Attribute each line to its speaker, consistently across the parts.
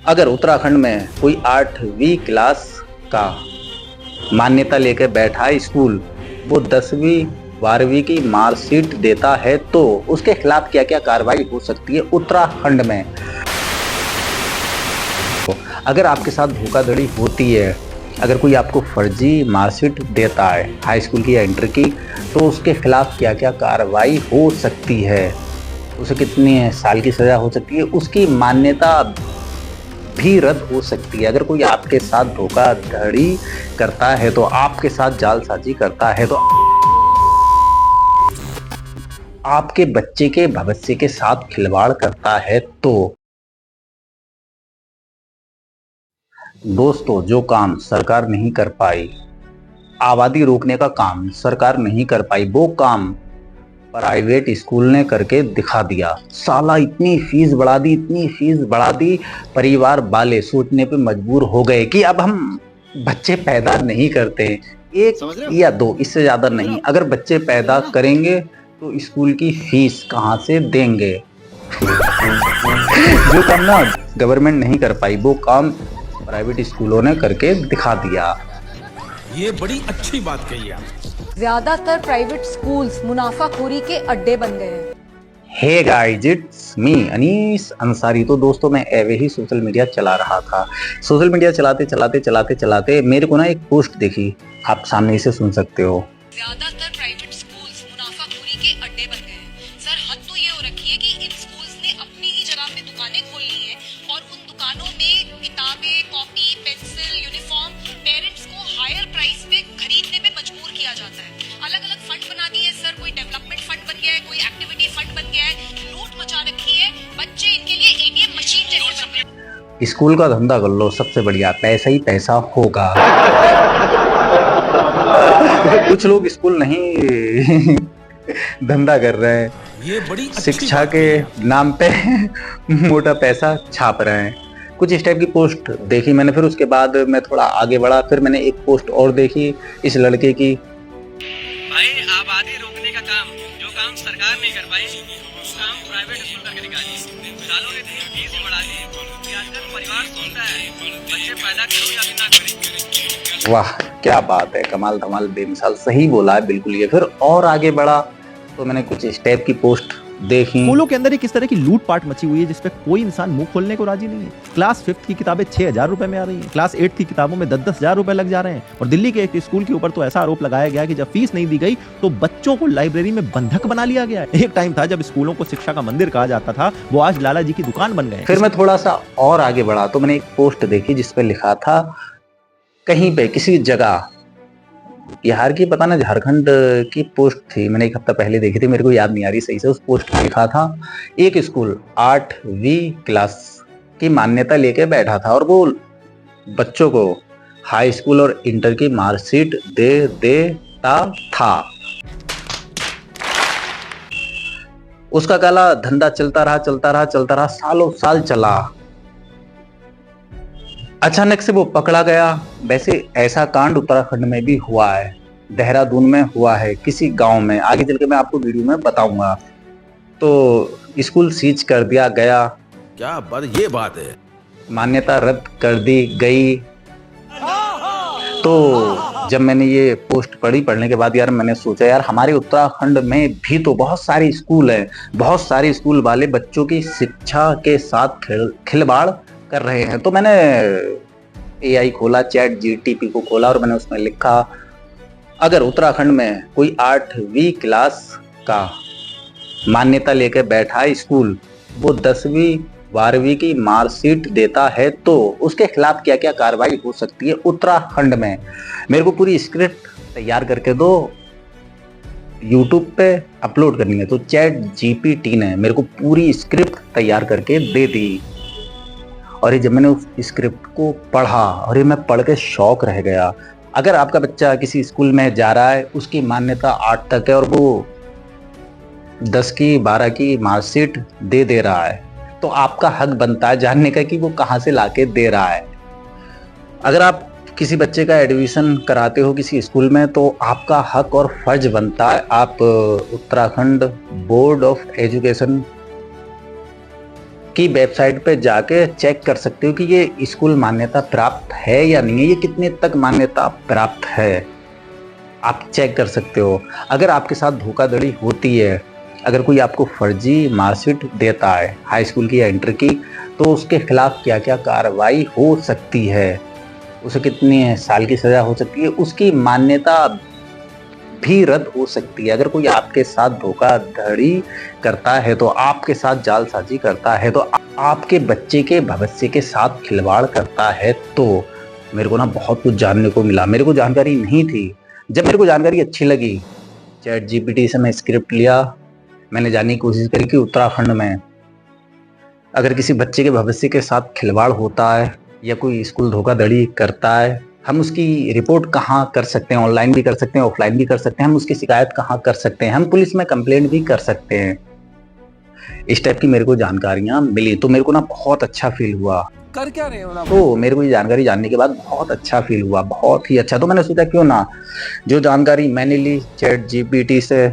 Speaker 1: अगर उत्तराखंड में कोई 8वीं क्लास का मान्यता लेकर बैठा स्कूल वो 10वीं 12वीं की मार्कशीट देता है तो उसके खिलाफ क्या क्या कार्रवाई हो सकती है उत्तराखंड में। अगर आपके साथ धोखाधड़ी होती है, अगर कोई आपको फर्जी मार्कशीट देता है हाई स्कूल की या इंटर की, तो उसके खिलाफ क्या क्या कार्रवाई हो सकती है, उसे कितने साल की सज़ा हो सकती है, उसकी मान्यता भी रद्द हो सकती है। अगर कोई आपके साथ धोखाधड़ी करता है तो आपके साथ जालसाजी करता है तो आपके बच्चे के भविष्य के साथ खिलवाड़ करता है तो दोस्तों, जो काम सरकार नहीं कर पाई, आबादी रोकने का काम सरकार नहीं कर पाई, वो काम प्राइवेट स्कूल ने करके दिखा दिया। साला इतनी फीस बढ़ा दी, इतनी फीस बढ़ा दी, परिवार वाले सोचने पे मजबूर हो गए कि अब हम बच्चे पैदा नहीं करते, एक या दो, इससे ज्यादा नहीं। अगर बच्चे पैदा करेंगे तो स्कूल की फीस कहाँ से देंगे। जो काम ना गवर्नमेंट नहीं कर पाई वो काम प्राइवेट स्कूलों ने करके दिखा दिया।
Speaker 2: ये बड़ी अच्छी बात कही आप।
Speaker 3: ज्यादातर प्राइवेट स्कूल्स मुनाफाखोरी के अड्डे बन गए हैं।
Speaker 1: Hey guys, it's me Anis Ansari. तो दोस्तों, मैं एवे ही सोशल मीडिया चला रहा था। सोशल मीडिया चलाते मेरे को ना एक पोस्ट देखी, आप सामने इसे सुन सकते हो।
Speaker 3: ज्यादातर प्राइवेट स्कूल्स मुनाफाखोरी के अड्डे बन गए हैं। सर, हद तो ये हो रखी है कि इन स्कूल्स ने अपनी ही जगह पे दुकानें खोल ली हैं और उन दुकानों में किताबें, कॉपी, पेंसिल, यूनिफॉर्म पेरेंट्स को हायर प्राइस पे खरीदने पे मजबूर किया जाता है। अलग अलग फंड बना दिए सर, कोई डेवलपमेंट फंड बन गया है, कोई एक्टिविटी फंड बन गया है, लूट मचा रखी है। बच्चे इनके लिए एटीएम मशीन जैसे बन गए।
Speaker 1: स्कूल का धंधा कर लो, सबसे बढ़िया, पैसा ही पैसा होगा। कुछ लोग स्कूल नहीं धंधा कर रहे हैं,
Speaker 2: ये बड़ी
Speaker 1: शिक्षा के नाम पे मोटा पैसा छाप रहे हैं। कुछ इस टाइप की पोस्ट देखी मैंने, फिर उसके बाद मैं थोड़ा आगे बढ़ा, फिर मैंने एक पोस्ट और देखी इस लड़के की।
Speaker 4: भाई, आबादी रोकने का काम जो काम सरकार नहीं कर पाई वो काम प्राइवेट स्कूल करके दिखाई। सालों ने इतनी फीस बढ़ा दी कि आजकल परिवार सोचता है बच्चे पैदा करो या ना करें।
Speaker 1: वाह, क्या बात है, कमाल धमाल बेमिसाल, सही बोला है बिल्कुल ये। फिर और आगे बढ़ा तो मैंने कुछ इस टाइप की पोस्ट देखी।
Speaker 5: स्कूलों के अंदर एक इस तरह की लूटपाट मची हुई है जिसपे कोई इंसान मुंह खोलने को राजी नहीं है। क्लास 5th की किताबें 6,000 रुपए में आ रही हैं, क्लास 8th की किताबों में 10-10 हजार रुपए लग जा रहे हैं। और दिल्ली के एक स्कूल के ऊपर तो ऐसा आरोप लगाया गया कि जब फीस नहीं दी गई तो बच्चों को लाइब्रेरी में बंधक बना लिया गया है। एक टाइम था जब स्कूलों को शिक्षा का मंदिर कहा जाता था, वो आज लाला जी की दुकान बन गए।
Speaker 1: फिर मैं थोड़ा सा और आगे बढ़ा तो मैंने एक पोस्ट देखी जिसपे लिखा था, कहीं पे किसी जगह, बिहार की पता ना झारखंड की पोस्ट थी, मैंने एक हफ्ता पहले देखी थी, मेरे को याद नहीं आ रही सही से। उस पोस्ट में लिखा था, एक स्कूल 8वीं क्लास की मान्यता लेके बैठा था और वो बच्चों को हाई स्कूल और इंटर की मार्कशीट दे देता था। उसका काला धंधा चलता रहा, सालों साल चला। अचानक से वो पकड़ा गया। वैसे ऐसा कांड उत्तराखंड में भी हुआ है, देहरादून में हुआ है, किसी गांव में, आगे चल के मैं आपको वीडियो में बताऊंगा। तो स्कूल सीज कर दिया गया,
Speaker 2: क्या बात, ये बात है,
Speaker 1: मान्यता रद्द कर दी गई। तो जब मैंने ये पोस्ट पढ़ने के बाद यार मैंने सोचा, यार हमारे उत्तराखंड में भी तो बहुत सारे स्कूल हैं, बहुत सारे स्कूल वाले बच्चों की शिक्षा के साथ खिलवाड़ कर रहे हैं। तो मैंने AI खोला, ChatGPT को खोला और मैंने उसमें लिखा, अगर उत्तराखंड में कोई 8वीं क्लास का मान्यता लेकर बैठा स्कूल वो 10वीं 12वीं की मार्कशीट देता है तो उसके खिलाफ क्या क्या कार्रवाई हो सकती है उत्तराखंड में। मेरे को पूरी स्क्रिप्ट तैयार करके दो, YouTube पे अपलोड करनी है। तो ChatGPT ने मेरे को पूरी स्क्रिप्ट तैयार करके दे दी। और ये जब मैंने उस स्क्रिप्ट को पढ़ा और ये मैं पढ़ के शौक रह गया। अगर आपका बच्चा किसी स्कूल में जा रहा है, उसकी मान्यता 8 तक है और वो 10 की 12 की मार्कशीट दे रहा है, तो आपका हक बनता है जानने का कि वो कहाँ से लाके दे रहा है। अगर आप किसी बच्चे का एडमिशन कराते हो किसी स्कूल में तो आपका हक और फर्ज बनता है, आप उत्तराखंड बोर्ड ऑफ एजुकेशन की वेबसाइट पे जाके चेक कर सकते हो कि ये स्कूल मान्यता प्राप्त है या नहीं है, ये कितने तक मान्यता प्राप्त है, आप चेक कर सकते हो। अगर आपके साथ धोखाधड़ी होती है, अगर कोई आपको फर्जी मार्कशीट देता है हाई स्कूल की या इंटर की, तो उसके खिलाफ क्या क्या कार्रवाई हो सकती है, उसे कितने साल की सज़ा हो सकती है, उसकी मान्यता भी रद्द हो सकती है। अगर कोई आपके साथ धोखाधड़ी करता है, तो आपके साथ जालसाजी करता है, तो आपके बच्चे के भविष्य के साथ खिलवाड़ करता है, तो मेरे को ना बहुत कुछ जानने को मिला। मेरे को जानकारी नहीं थी, जब मेरे को जानकारी अच्छी लगी, ChatGPT से मैं स्क्रिप्ट लिया, मैंने जानने की कोशिश करी कि उत्तराखंड में अगर किसी बच्चे के भविष्य के साथ खिलवाड़ होता है या कोई स्कूल धोखाधड़ी करता है, हम उसकी रिपोर्ट कहाँ कर सकते हैं, ऑनलाइन भी कर सकते हैं, ऑफलाइन भी कर सकते हैं, हम उसकी शिकायत कहाँ कर सकते हैं, हम पुलिस में कंप्लेंट भी कर सकते हैं। इस टाइप की मेरे को जानकारियाँ मिली, तो मेरे को ना बहुत अच्छा फील हुआ।
Speaker 2: कर क्या रहे हो ना?
Speaker 1: तो मेरे को ये जानकारी जानने के बाद बहुत अच्छा फील हुआ, बहुत ही अच्छा। तो मैंने सोचा क्यों ना जो जानकारी मैंने ली ChatGPT से,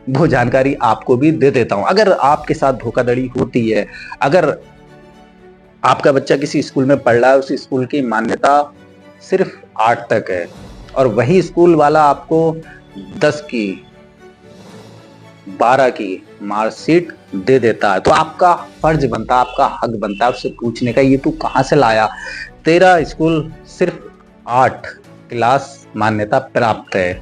Speaker 1: वो जानकारी आपको भी दे देता हूँ। अगर आपके साथ धोखाधड़ी होती है, अगर आपका बच्चा किसी स्कूल में पढ़ रहा है, उस स्कूल की मान्यता सिर्फ 8 तक है और वही स्कूल वाला आपको 10 की 12 की मार्कशीट दे देता है, तो आपका फर्ज बनता है, आपका हक बनता है उससे पूछने का, ये तू कहाँ से लाया, तेरा स्कूल सिर्फ 8 क्लास मान्यता प्राप्त है,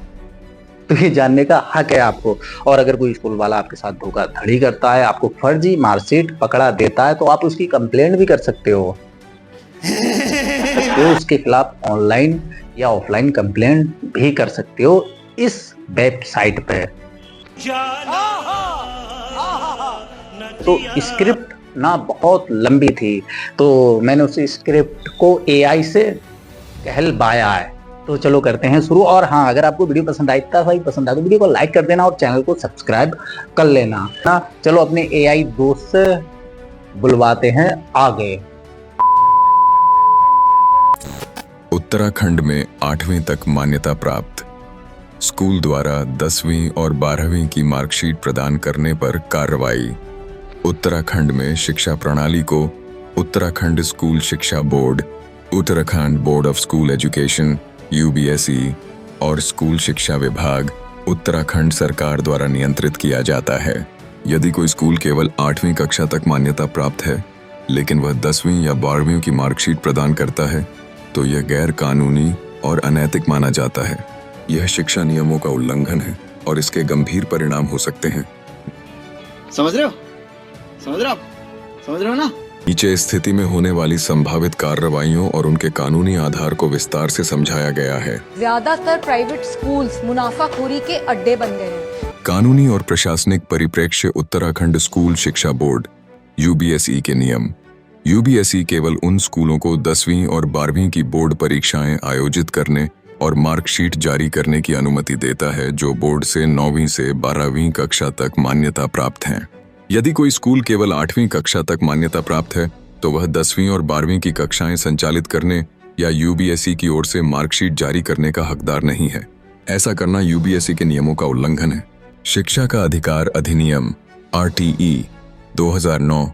Speaker 1: तो ये जानने का हक है आपको। और अगर कोई स्कूल वाला आपके साथ धोखाधड़ी करता है, आपको फर्जी मार्कशीट पकड़ा देता है, तो आप उसकी कंप्लेंट भी कर सकते हो। तो उसके खिलाफ ऑनलाइन या ऑफलाइन कंप्लेंट भी कर सकते हो इस वेबसाइट पे। तो स्क्रिप्ट ना बहुत लंबी थी, तो मैंने उस स्क्रिप्ट को AI से कहलवाया है। तो चलो करते हैं शुरू। और हाँ, अगर आपको वीडियो पसंद आई तो वीडियो को लाइक कर देना और चैनल को सब्सक्राइब कर लेना ना। चलो अपने AI दोस्त से बुलवाते हैं आगे।
Speaker 6: उत्तराखंड में 8वीं तक मान्यता प्राप्त स्कूल द्वारा 10वीं और 12वीं की मार्कशीट प्रदान करने पर कार्रवाई। उत्तराखंड में शिक्षा प्रणाली को उत्तराखंड स्कूल शिक्षा board, Uttarakhand board of school education UBSE और स्कूल शिक्षा विभाग उत्तराखंड सरकार द्वारा नियंत्रित किया जाता है। यदि कोई स्कूल केवल 8वीं कक्षा तक मान्यता प्राप्त है, लेकिन वह 10वीं या 12वीं की मार्कशीट प्रदान करता है, तो यह गैर कानूनी और अनैतिक माना जाता है। यह शिक्षा नियमों का उल्लंघन है और इसके गंभीर परिणाम हो सकते हैं।
Speaker 4: समझ रहे हो ना?
Speaker 6: नीचे स्थिति में होने वाली संभावित कार्रवाइयों और उनके कानूनी आधार को विस्तार से समझाया गया है।
Speaker 7: ज्यादातर प्राइवेट स्कूल्स मुनाफाखोरी के अड्डे बन गए हैं।
Speaker 6: कानूनी और प्रशासनिक परिप्रेक्ष्य उत्तराखंड स्कूल शिक्षा बोर्ड UBSE के नियम। UBSE केवल उन स्कूलों को 10वीं और 12वीं की बोर्ड परीक्षाएं आयोजित करने और मार्कशीट जारी करने की अनुमति देता है जो बोर्ड से 9वीं से 12वीं कक्षा तक मान्यता प्राप्त हैं। यदि कोई स्कूल केवल 8वीं कक्षा तक मान्यता प्राप्त है, तो वह 10वीं और 12वीं की कक्षाएं संचालित करने या UBSE की ओर से मार्कशीट जारी करने का हकदार नहीं है। ऐसा करना UBSE के नियमों का उल्लंघन है। शिक्षा का अधिकार अधिनियम RTE 2009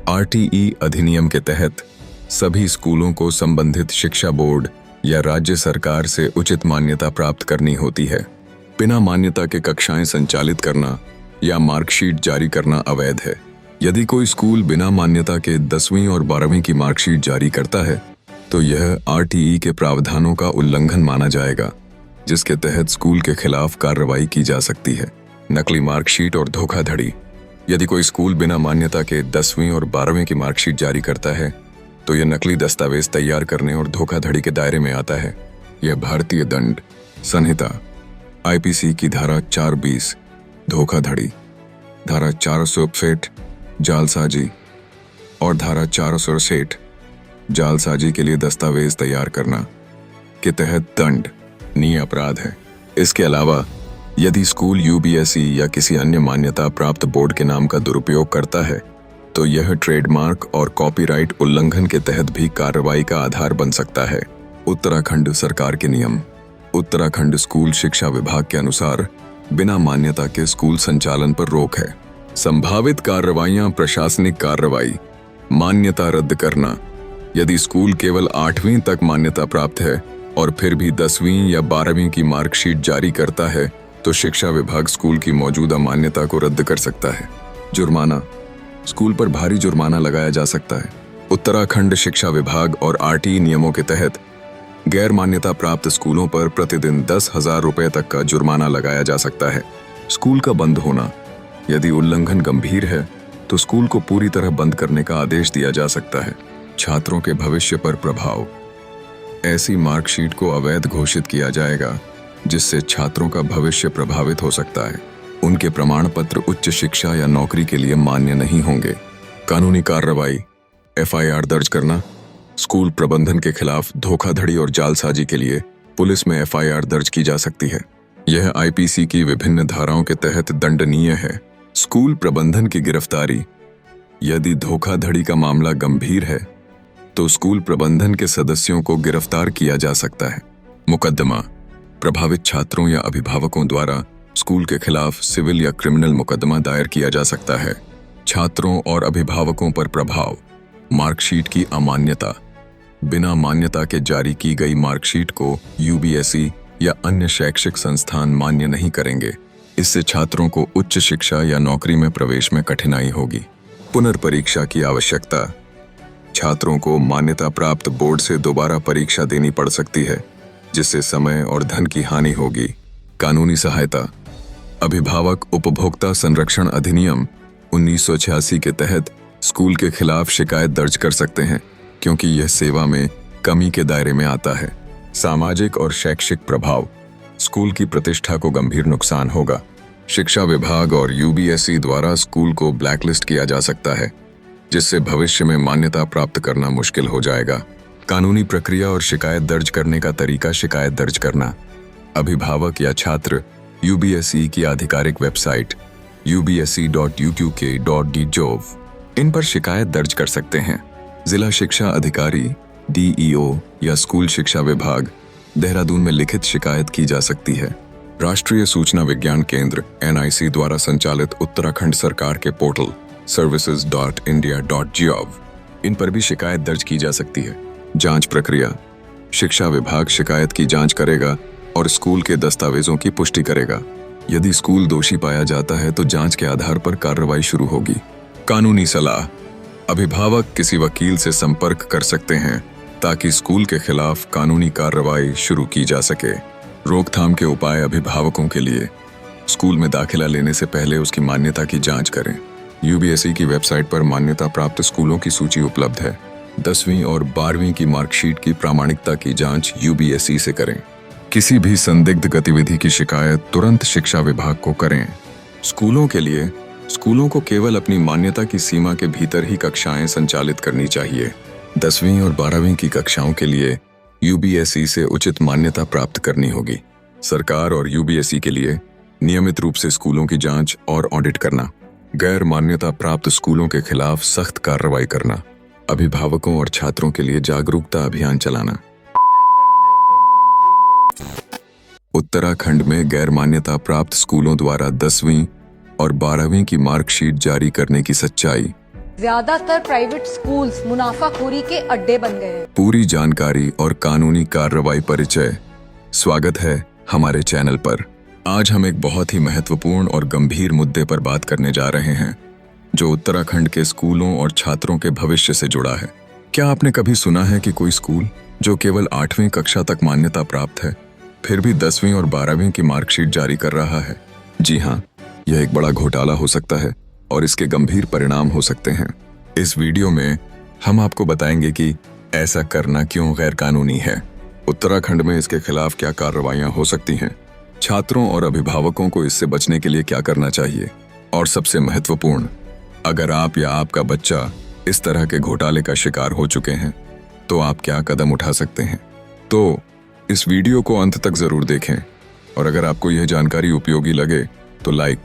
Speaker 6: RTE अधिनियम के तहत सभी स्कूलों को संबंधित शिक्षा बोर्ड या राज्य सरकार से उचित मान्यता प्राप्त करनी होती है। बिना मान्यता के कक्षाएं संचालित करना या मार्कशीट जारी करना अवैध है। यदि कोई स्कूल बिना मान्यता के 10वीं और 12वीं की मार्कशीट जारी करता है, तो यह RTE के प्रावधानों का उल्लंघन माना जाएगा, जिसके तहत स्कूल के खिलाफ कार्रवाई की जा सकती है। नकली मार्कशीट और धोखाधड़ी। यदि कोई स्कूल बिना मान्यता के 10वीं और 12वीं की मार्कशीट जारी करता है, तो यह नकली दस्तावेज तैयार करने और धोखाधड़ी के दायरे में आता है। यह भारतीय दंड संहिता IPC की धारा 420 धोखाधड़ी, धारा 461 जालसाजी और धारा 468 जालसाजी के लिए दस्तावेज तैयार करना के तहत दंडनीय अपराध है। इसके अलावा यदि स्कूल UBSE या किसी अन्य मान्यता प्राप्त बोर्ड के नाम का दुरुपयोग करता है, तो यह ट्रेडमार्क और कॉपीराइट उल्लंघन के तहत भी कार्रवाई का आधार बन सकता है। उत्तराखंड सरकार के नियम। उत्तराखंड स्कूल शिक्षा विभाग के अनुसार बिना मान्यता के स्कूल संचालन पर रोक है। संभावित कार्रवाइयां प्रशासनिक कार्रवाई, मान्यता रद्द करना। यदि स्कूल केवल 8वीं तक मान्यता प्राप्त है और फिर भी 10वीं या 12वीं की मार्कशीट जारी करता है तो शिक्षा विभाग स्कूल की मौजूदा मान्यता को रद्द कर सकता है। जुर्माना। स्कूल पर भारी जुर्माना लगाया जा सकता है। उत्तराखंड शिक्षा विभाग और आरटीई नियमों के तहत गैर मान्यता प्राप्त स्कूलों पर प्रतिदिन 10,000 रुपए तक का जुर्माना लगाया जा सकता है। स्कूल का बंद होना। यदि उल्लंघन गंभीर है तो स्कूल को पूरी तरह बंद करने का आदेश दिया जा सकता है। छात्रों के भविष्य पर प्रभाव। ऐसी मार्कशीट को अवैध घोषित किया जाएगा जिससे छात्रों का भविष्य प्रभावित हो सकता है। उनके प्रमाण पत्र उच्च शिक्षा या नौकरी के लिए मान्य नहीं होंगे। कानूनी कार्रवाई। एफआईआर दर्ज करना। स्कूल प्रबंधन के खिलाफ धोखाधड़ी और जालसाजी के लिए पुलिस में एफआईआर दर्ज की जा सकती है। यह आईपीसी की विभिन्न धाराओं के तहत दंडनीय है। स्कूल प्रबंधन की गिरफ्तारी। यदि धोखाधड़ी का मामला गंभीर है तो स्कूल प्रबंधन के सदस्यों को गिरफ्तार किया जा सकता है। मुकदमा। प्रभावित छात्रों या अभिभावकों द्वारा स्कूल के खिलाफ सिविल या क्रिमिनल मुकदमा दायर किया जा सकता है। छात्रों और अभिभावकों पर प्रभाव। मार्कशीट की अमान्यता। बिना मान्यता के जारी की गई मार्कशीट को यूबीएसई या अन्य शैक्षिक संस्थान मान्य नहीं करेंगे। इससे छात्रों को उच्च शिक्षा या नौकरी में प्रवेश में कठिनाई होगी। पुनर्परीक्षा की आवश्यकता। छात्रों को मान्यता प्राप्त बोर्ड से दोबारा परीक्षा देनी पड़ सकती है जिससे समय और धन की हानि होगी। कानूनी सहायता। अभिभावक उपभोक्ता संरक्षण अधिनियम 1986 के तहत स्कूल के खिलाफ शिकायत दर्ज कर सकते हैं क्योंकि यह सेवा में कमी के दायरे में आता है। सामाजिक और शैक्षिक प्रभाव। स्कूल की प्रतिष्ठा को गंभीर नुकसान होगा। शिक्षा विभाग और यूबीएसई द्वारा स्कूल को ब्लैकलिस्ट किया जा सकता है जिससे भविष्य में मान्यता प्राप्त करना मुश्किल हो जाएगा। कानूनी प्रक्रिया और शिकायत दर्ज करने का तरीका। शिकायत दर्ज करना। अभिभावक या छात्र यूबीएसई की आधिकारिक वेबसाइट ubse.uqk.gov इन पर शिकायत दर्ज कर सकते हैं। जिला शिक्षा अधिकारी डीईओ या स्कूल शिक्षा विभाग देहरादून में लिखित शिकायत की जा सकती है। राष्ट्रीय सूचना विज्ञान केंद्र एनआईसी द्वारा संचालित उत्तराखंड सरकार के पोर्टल services.india.gov इन पर भी शिकायत दर्ज की जा सकती है। जांच प्रक्रिया। शिक्षा विभाग शिकायत की जांच करेगा और स्कूल के दस्तावेजों की पुष्टि करेगा। यदि स्कूल दोषी पाया जाता है तो जांच के आधार पर कार्रवाई शुरू होगी। कानूनी सलाह। अभिभावक किसी वकील से संपर्क कर सकते हैं ताकि स्कूल के खिलाफ कानूनी कार्रवाई शुरू की जा सके। रोकथाम के उपाय। अभिभावकों के लिए स्कूल में दाखिला लेने से पहले उसकी मान्यता की जांच करें। यूबीएसई की वेबसाइट पर मान्यता प्राप्त स्कूलों की सूची उपलब्ध है। 10वीं और 12वीं की मार्कशीट की प्रामाणिकता की जांच यूबीएसई से करें। किसी भी संदिग्ध गतिविधि की शिकायत तुरंत शिक्षा विभाग को करें। स्कूलों के लिए स्कूलों को केवल अपनी मान्यता की सीमा के भीतर ही कक्षाएं संचालित करनी चाहिए। 10वीं और 12वीं की कक्षाओं के लिए यूबीएसई से उचित मान्यता प्राप्त करनी होगी। सरकार और यूबीएसई के लिए नियमित रूप से स्कूलों की जांच और ऑडिट करना। गैर मान्यता प्राप्त स्कूलों के खिलाफ सख्त कार्रवाई करना। अभिभावकों और छात्रों के लिए जागरूकता अभियान चलाना। उत्तराखंड में गैर मान्यता प्राप्त स्कूलों द्वारा 10वीं और 12वीं की मार्कशीट जारी करने की सच्चाई।
Speaker 7: ज्यादातर प्राइवेट स्कूल्स मुनाफाखोरी के अड्डे बन गए हैं।
Speaker 6: पूरी जानकारी और कानूनी कार्रवाई परिचय। स्वागत है हमारे चैनल पर। आज हम एक बहुत ही महत्वपूर्ण और गंभीर मुद्दे पर बात करने जा रहे हैं जो उत्तराखंड के स्कूलों और छात्रों के भविष्य से जुड़ा है। क्या आपने कभी सुना है कि कोई स्कूल जो केवल 8वीं कक्षा तक मान्यता प्राप्त है फिर भी 10वीं और 12वीं की मार्कशीट जारी कर रहा है? जी हाँ, यह एक बड़ा घोटाला हो सकता है और इसके गंभीर परिणाम हो सकते हैं। इस वीडियो में हम आपको बताएंगे कि ऐसा करना क्यों गैर कानूनी है, उत्तराखंड में इसके खिलाफ क्या कार्रवाइयां हो सकती हैं, छात्रों और अभिभावकों को इससे बचने के लिए क्या करना चाहिए, और सबसे महत्वपूर्ण, अगर आप या आपका बच्चा इस तरह के घोटाले का शिकार हो चुके हैं तो आप क्या कदम उठा सकते हैं। तो इस वीडियो को अंत तक जरूर देखें और अगर आपको यह जानकारी उपयोगी लगे तो लाइक,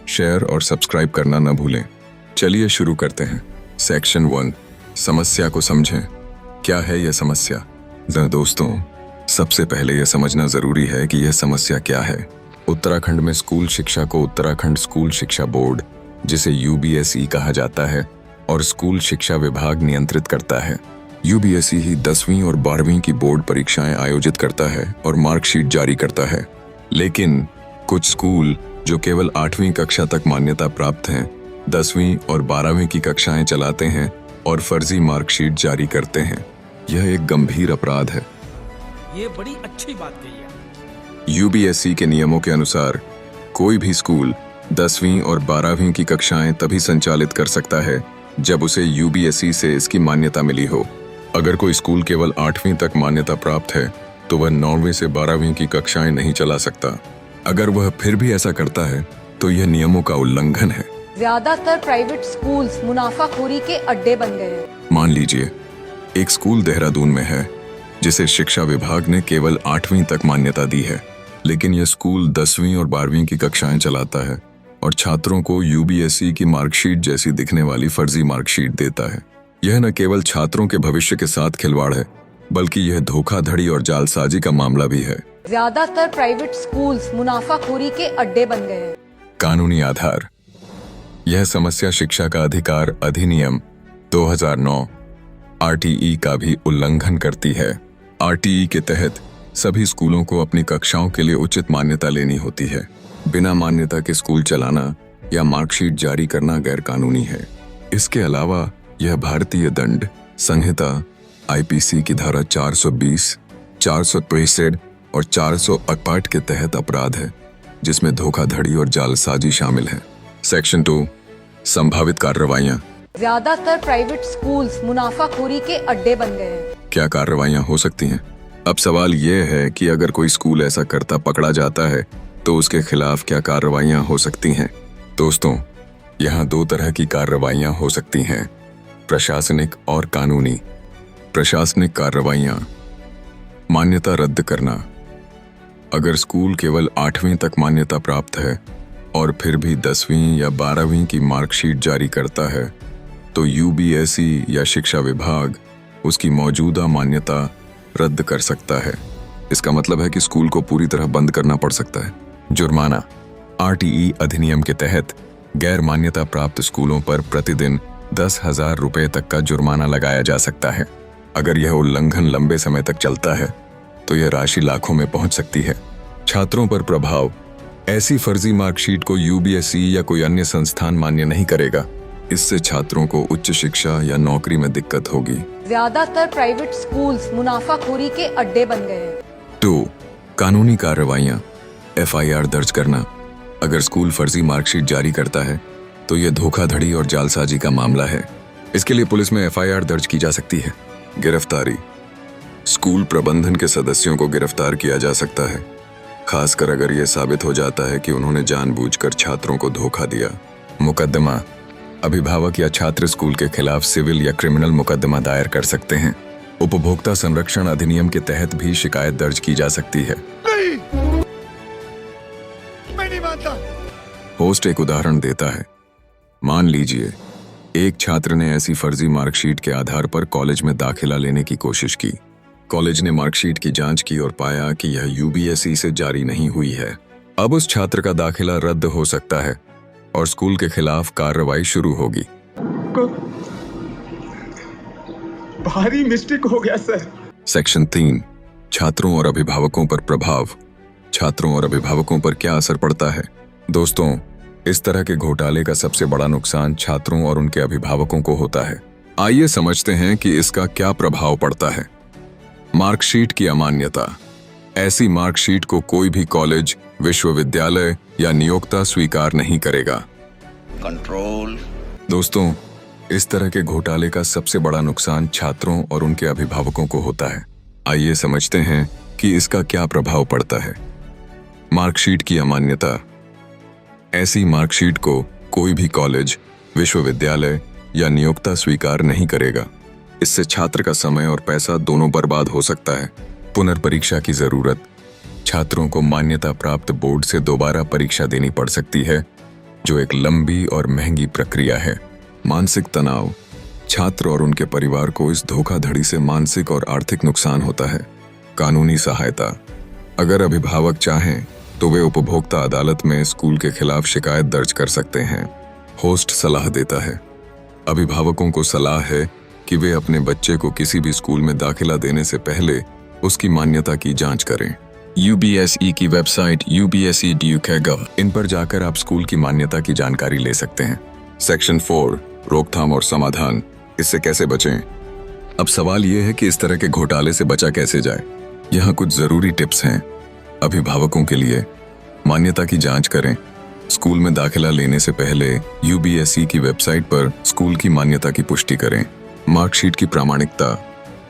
Speaker 6: शेयर और सब्सक्राइब करना न भूलें। चलिए शुरू करते हैं। सेक्शन 1, समस्या को समझें। क्या है यह समस्या? दोस्तों, सबसे पहले यह समझना जरूरी है कि यह समस्या क्या है। उत्तराखंड में स्कूल शिक्षा को उत्तराखंड स्कूल शिक्षा बोर्ड, जिसे यूबीएसई कहा जाता है, और स्कूल शिक्षा विभाग नियंत्रित करता है। यूबीएसई ही 10वीं और 12वीं की बोर्ड परीक्षाएं आयोजित करता है और मार्कशीट जारी करता है। लेकिन कुछ स्कूल जो केवल 8वीं कक्षा तक मान्यता प्राप्त हैं, 10वीं और 12वीं की कक्षाएं चलाते हैं और फर्जी मार्कशीट जारी करते हैं। यह एक गंभीर अपराध है।
Speaker 2: ये बड़ी अच्छी बात कही है।
Speaker 6: यूबीएसई के नियमों के अनुसार कोई भी स्कूल 10वीं और 12वीं की कक्षाएं तभी संचालित कर सकता है जब उसे यूबीएसई से इसकी मान्यता मिली हो। अगर कोई स्कूल केवल 8वीं तक मान्यता प्राप्त है तो वह 9वीं से 12वीं की कक्षाएं नहीं चला सकता। अगर वह फिर भी ऐसा करता है तो यह नियमों का उल्लंघन है।
Speaker 7: ज्यादातर प्राइवेट स्कूल्स मुनाफाखोरी के अड्डे बन गए हैं।
Speaker 6: मान लीजिए एक स्कूल देहरादून में है जिसे शिक्षा विभाग ने केवल 8वीं तक मान्यता दी है, लेकिन यह स्कूल 10वीं और 12वीं की कक्षाएं चलाता है और छात्रों को यूबीएसई की मार्कशीट जैसी दिखने वाली फर्जी मार्कशीट देता है। यह न केवल छात्रों के भविष्य के साथ खिलवाड़ है, बल्कि यह धोखाधड़ी और जालसाजी का मामला भी है।
Speaker 7: ज्यादातर प्राइवेट स्कूल्स मुनाफाखोरी के अड्डे बन गए हैं।
Speaker 6: कानूनी आधार। यह समस्या शिक्षा का अधिकार अधिनियम 2009 आरटीई का भी उल्लंघन करती है। आरटीई के तहत सभी स्कूलों को अपनी कक्षाओं के लिए उचित मान्यता लेनी होती है। बिना मान्यता के स्कूल चलाना या मार्कशीट जारी करना गैर कानूनी है। इसके अलावा यह भारतीय दंड संहिता आईपीसी की धारा 420, 463 और 468 के तहत अपराध है, जिसमें धोखाधड़ी और जालसाजी शामिल है। सेक्शन 2 संभावित कार्रवाइयां।
Speaker 7: ज्यादातर प्राइवेट स्कूल्स मुनाफाखोरी के अड्डे बन गए हैं।
Speaker 6: क्या कार्रवाइयां हो सकती हैं? अब सवाल यह है कि अगर कोई स्कूल ऐसा करता पकड़ा जाता है तो उसके खिलाफ क्या कार्रवाइयां हो सकती हैं? दोस्तों, यहाँ 2 तरह की कार्रवाइयां हो सकती हैं, प्रशासनिक और कानूनी। प्रशासनिक कार्रवाइयां। मान्यता रद्द करना। अगर स्कूल केवल 8वीं तक मान्यता प्राप्त है और फिर भी 10वीं या 12वीं की मार्कशीट जारी करता है तो यूबीएसई या शिक्षा विभाग उसकी मौजूदा मान्यता रद्द कर सकता है। इसका मतलब है कि स्कूल को पूरी तरह बंद करना पड़ सकता है। जुर्माना। आरटीई अधिनियम के तहत गैर मान्यता प्राप्त स्कूलों पर प्रतिदिन 10,000 रुपए तक का जुर्माना लगाया जा सकता है। अगर यह उल्लंघन लंबे समय तक चलता है तो यह राशि लाखों में पहुंच सकती है। छात्रों पर प्रभाव। ऐसी फर्जी मार्कशीट को यूबीएसई या कोई अन्य संस्थान मान्य नहीं करेगा। इससे छात्रों को उच्च शिक्षा या नौकरी में दिक्कत होगी।
Speaker 7: ज्यादातर प्राइवेट स्कूल्स मुनाफाखोरी के अड्डे बन गए हैं।
Speaker 6: 2 कानूनी कार्रवाइयां। एफआईआर दर्ज करना। अगर स्कूल फर्जी मार्कशीट जारी करता है तो यह धोखाधड़ी और जालसाजी का मामला है। इसके लिए पुलिस में एफआईआर दर्ज की जा सकती है। गिरफ्तारी। स्कूल प्रबंधन के सदस्यों को गिरफ्तार किया जा सकता है, खासकर अगर यह साबित हो जाता है कि उन्होंने जानबूझकर छात्रों को धोखा दिया। मुकदमा। अभिभावक या छात्र स्कूल के खिलाफ सिविल या क्रिमिनल मुकदमा दायर कर सकते हैं। उपभोक्ता संरक्षण अधिनियम के तहत भी शिकायत दर्ज की जा सकती है।
Speaker 8: मैं नहीं मानता।
Speaker 6: होस्ट एक उदाहरण देता है। मान लीजिए एक छात्र ने ऐसी फर्जी मार्कशीट के आधार पर कॉलेज में दाखिला लेने की कोशिश की। कॉलेज ने मार्कशीट की जांच की और पाया कि यह यूबीएसई से जारी नहीं हुई है। अब उस छात्र का दाखिला रद्द हो सकता है और स्कूल के खिलाफ कार्रवाई शुरू होगी।
Speaker 8: भारी मिस्टेक हो गया सर।
Speaker 6: सेक्शन 3 छात्रों और अभिभावकों पर प्रभाव। छात्रों और अभिभावकों पर क्या असर पड़ता है? दोस्तों, इस तरह के घोटाले का सबसे बड़ा नुकसान छात्रों और उनके अभिभावकों को होता है। आइए समझते हैं कि इसका क्या प्रभाव पड़ता है। मार्कशीट की अमान्यता। ऐसी मार्कशीट को कोई भी कॉलेज, विश्वविद्यालय या नियोक्ता स्वीकार नहीं करेगा।
Speaker 9: कंट्रोल।
Speaker 6: दोस्तों, इस तरह के घोटाले का सबसे बड़ा नुकसान छात्रों और उनके अभिभावकों को होता है। आइए समझते हैं कि इसका क्या प्रभाव पड़ता है। मार्कशीट की अमान्यता। ऐसी मार्कशीट को कोई भी कॉलेज, विश्वविद्यालय या नियोक्ता स्वीकार नहीं करेगा। इससे छात्र का समय और पैसा दोनों बर्बाद हो सकता है। पुनर्परीक्षा की जरूरत। छात्रों को मान्यता प्राप्त बोर्ड से दोबारा परीक्षा देनी पड़ सकती है, जो एक लंबी और महंगी प्रक्रिया है। मानसिक तनाव। छात्र और उनके परिवार को इस धोखाधड़ी से मानसिक और आर्थिक नुकसान होता है। कानूनी सहायता। अगर अभिभावक चाहें तो वे उपभोक्ता अदालत में स्कूल के खिलाफ शिकायत दर्ज कर सकते हैं। होस्ट सलाह देता है। अभिभावकों को सलाह है कि वे अपने बच्चे को किसी भी स्कूल में दाखिला देने से पहले उसकी मान्यता की जांच करें। UBSE की वेबसाइट ubse.edu.gov, इन पर जाकर आप स्कूल की मान्यता की जानकारी ले सकते हैं। सेक्शन 4, रोकथाम और समाधान, इससे कैसे बचें? अब सवाल यह है कि इस तरह के घोटाले से बचा कैसे जाए। यहाँ कुछ जरूरी टिप्स हैं अभिभावकों के लिए। मान्यता की जांच करें। स्कूल में दाखिला लेने से पहले UBSE की वेबसाइट पर स्कूल की मान्यता की पुष्टि करें। मार्कशीट की प्रामाणिकता,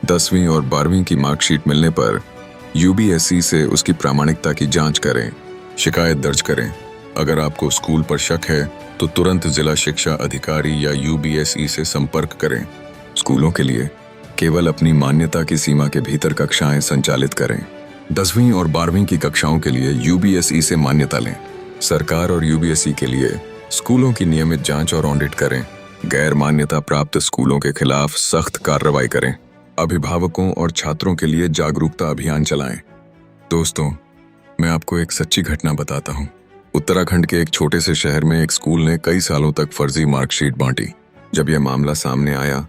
Speaker 6: 10वीं और 12वीं की मार्कशीट मिलने पर UBSE से उसकी प्रामाणिकता की जांच करें। शिकायत दर्ज करें। अगर आपको स्कूल पर शक है तो तुरंत जिला शिक्षा अधिकारी या UBSE से संपर्क करें। स्कूलों के लिए केवल अपनी मान्यता की सीमा के भीतर कक्षाएं संचालित करें। 10वीं और 12वीं की कक्षाओं के लिए UBSE से मान्यता लें। सरकार और UBSE के लिए स्कूलों की नियमित जांच और ऑडिट करें। गैर मान्यता प्राप्त स्कूलों के खिलाफ सख्त कार्रवाई करें। अभिभावकों और छात्रों के लिए जागरूकता अभियान चलाएं। दोस्तों, मैं आपको एक सच्ची घटना बताता हूं। उत्तराखंड के एक छोटे से शहर में एक स्कूल ने कई सालों तक फर्जी मार्कशीट बांटी। जब यह मामला सामने आया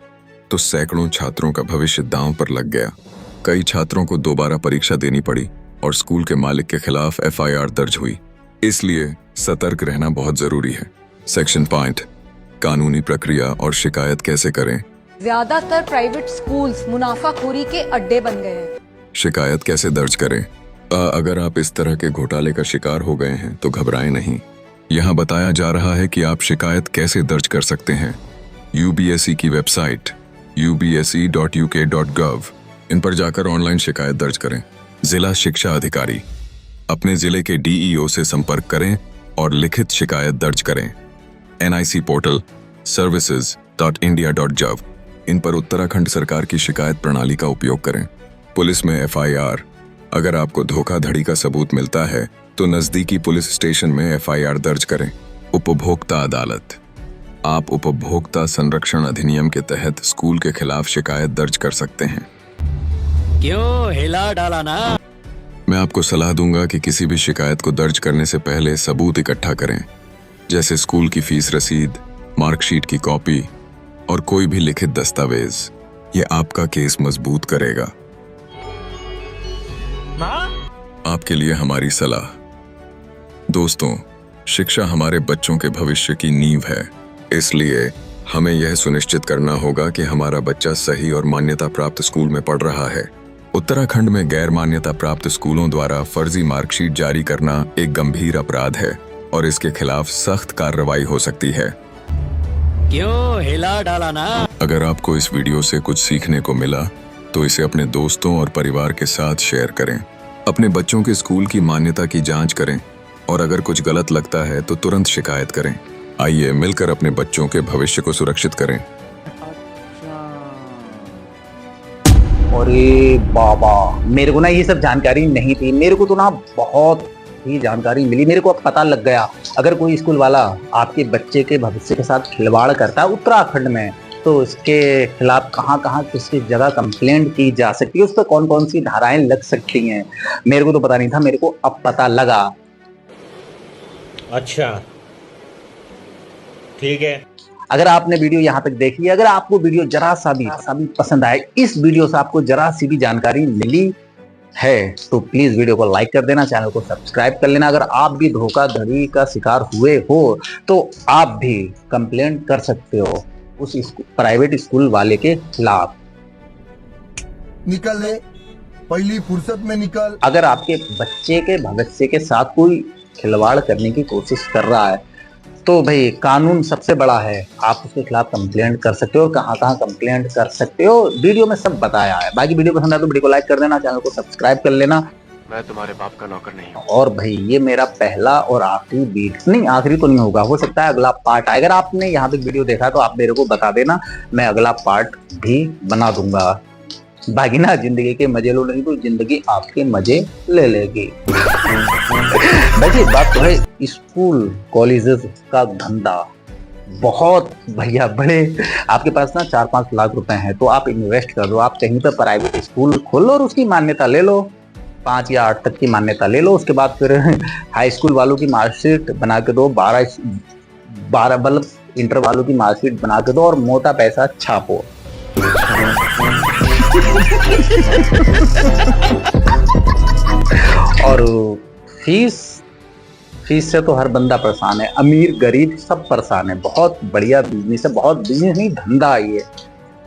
Speaker 6: तो सैकड़ों छात्रों का भविष्य दांव पर लग गया। कई छात्रों को दोबारा परीक्षा देनी पड़ी और स्कूल के मालिक के खिलाफ FIR दर्ज हुई। इसलिए सतर्क रहना बहुत जरूरी है। सेक्शन 5, कानूनी प्रक्रिया और शिकायत कैसे करें।
Speaker 7: ज्यादातर प्राइवेट स्कूल्स मुनाफाखोरी के अड्डे बन गए हैं।
Speaker 6: शिकायत कैसे दर्ज करें। अगर आप इस तरह के घोटाले का शिकार हो गए हैं तो घबराएं नहीं। यहाँ बताया जा रहा है कि आप शिकायत कैसे दर्ज कर सकते हैं। UBSE की वेबसाइट ubse.uk.gov, इन पर जाकर ऑनलाइन शिकायत दर्ज करें। जिला शिक्षा अधिकारी, अपने जिले के DEO से संपर्क करें और लिखित शिकायत दर्ज करें। NIC पोर्टल services.india.gov, इन पर उत्तराखंड सरकार की शिकायत प्रणाली का उपयोग करें। पुलिस में FIR, अगर आपको धोखाधड़ी का सबूत मिलता है तो नजदीकी पुलिस स्टेशन में FIR दर्ज करें। उपभोक्ता अदालत, आप उपभोक्ता संरक्षण अधिनियम के तहत स्कूल के खिलाफ शिकायत दर्ज कर सकते हैं।
Speaker 2: क्यों हिला डाला ना?
Speaker 6: मैं आपको सलाह दूंगा कि किसी भी शिकायत को दर्ज करने से पहले सबूत इकट्ठा करें, जैसे स्कूल की फीस रसीद, मार्कशीट की कॉपी और कोई भी लिखित दस्तावेज। ये आपका केस मजबूत करेगा। आपके लिए हमारी सलाह। दोस्तों, शिक्षा हमारे बच्चों के भविष्य की नींव है, इसलिए हमें यह सुनिश्चित करना होगा कि हमारा बच्चा सही और मान्यता प्राप्त स्कूल में पढ़ रहा है। उत्तराखंड में गैर मान्यता प्राप्त स्कूलों द्वारा फर्जी मार्कशीट जारी करना एक गंभीर अपराध है और इसके खिलाफ सख्त कार्रवाई हो सकती है।
Speaker 2: क्यों हिला डाला ना?
Speaker 6: अगर आपको इस वीडियो से कुछ सीखने को मिला तो इसे अपने दोस्तों और परिवार के साथ शेयर करें। अपने बच्चों के स्कूल की मान्यता की जांच करें और अगर कुछ गलत लगता है तो तुरंत शिकायत करें। आइए मिलकर अपने बच्चों के भविष्य को सुरक्षित करें।
Speaker 1: अरे बाबा, मेरे को ना ये सब जानकारी नहीं थी। मेरे को तो ना बहुत ही जानकारी मिली। मेरे को अब पता लग गया, अगर कोई स्कूल वाला आपके बच्चे के भविष्य के साथ खिलवाड़ करता है उत्तराखंड में, तो इसके खिलाफ कहाँ कहाँ किसकी जगह कंप्लेंट की जा सकती है, उस पर कौन कौन सी धाराएं लग सकती हैं। मेरे को तो पता नहीं था, मेरे को अब पता लगा।
Speaker 2: अच्छा, ठीक है।
Speaker 1: अगर आपने वीडियो यहाँ तक देख ली, अगर आपको वीडियो जरा सा भी पसंद आए, इस वीडियो से आपको जरा सी भी जानकारी मिली है, तो प्लीज वीडियो को लाइक कर देना, चैनल को सब्सक्राइब कर लेना। अगर आप भी धोखाधड़ी का शिकार हुए हो तो आप भी कंप्लेंट कर सकते हो उस प्राइवेट स्कूल वाले के खिलाफ।
Speaker 8: निकल ले, पहली फुर्सत में निकल।
Speaker 1: अगर आपके बच्चे के भविष्य के साथ कोई खिलवाड़ करने की कोशिश कर रहा है तो भाई कानून सबसे बड़ा है, आप उसके खिलाफ कंप्लेंट कर सकते हो। कहाँ कहाँ कंप्लेंट कर सकते हो वीडियो में सब बताया है। बाकी वीडियो पसंद आए तो वीडियो को लाइक कर देना, चैनल को सब्सक्राइब कर लेना।
Speaker 9: मैं तुम्हारे बाप का नौकर नहीं हूँ।
Speaker 1: और भाई ये मेरा पहला और आखिरी वीडियो नहीं, आखिरी तो नहीं होगा, हो सकता है अगला पार्ट आए। अगर आपने यहाँ तक वीडियो देखा तो आप मेरे को बता देना, मैं अगला पार्ट भी बना दूंगा। बाकी ना जिंदगी के मजे लो, नहीं तो जिंदगी आपके मजे ले लेगी। वैसे बात तो है, स्कूल कॉलेजेस का धंधा बहुत भैया बड़े। आपके पास ना 4-5 लाख रुपए हैं तो आप इन्वेस्ट कर दो, आप कहीं पर प्राइवेट स्कूल खोलो और उसकी मान्यता ले लो, 5 या 8 तक की मान्यता ले लो। उसके बाद फिर हाई स्कूल वालों की मार्कशीट बना के दो, 12 मतलब इंटर वालों की मार्कशीट बना के दो और मोटा पैसा छापो। और फीस से तो हर बंदा परेशान है, अमीर गरीब सब परेशान है। बहुत बढ़िया बिजनेस है, बहुत बिजनेस नहीं धंधा है, ये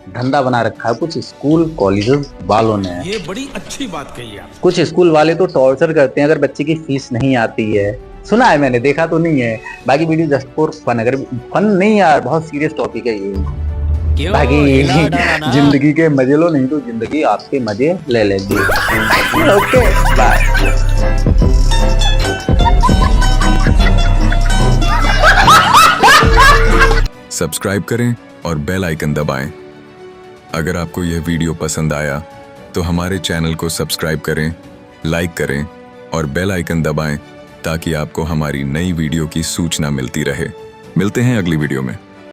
Speaker 1: धंधा बना रखा है कुछ स्कूल कॉलेज वालों ने।
Speaker 2: ये बड़ी अच्छी बात कही आप।
Speaker 1: कुछ स्कूल वाले तो टॉर्चर करते हैं अगर बच्चे की फीस नहीं आती है, सुना है मैंने, देखा तो नहीं है। बाकी वीडियो जस्ट फॉर फन, अगर फन नहीं यार, बहुत सीरियस टॉपिक है ये। बाकी जिंदगी के मजे लो, नहीं तो जिंदगी आपके मजे ले लेगी। Okay bye.
Speaker 6: सब्सक्राइब करें और बेल आइकन दबाएं। अगर आपको यह वीडियो पसंद आया तो हमारे चैनल को सब्सक्राइब करें, लाइक करें और बेल आइकन दबाएं ताकि आपको हमारी नई वीडियो की सूचना मिलती रहे। मिलते हैं अगली वीडियो में।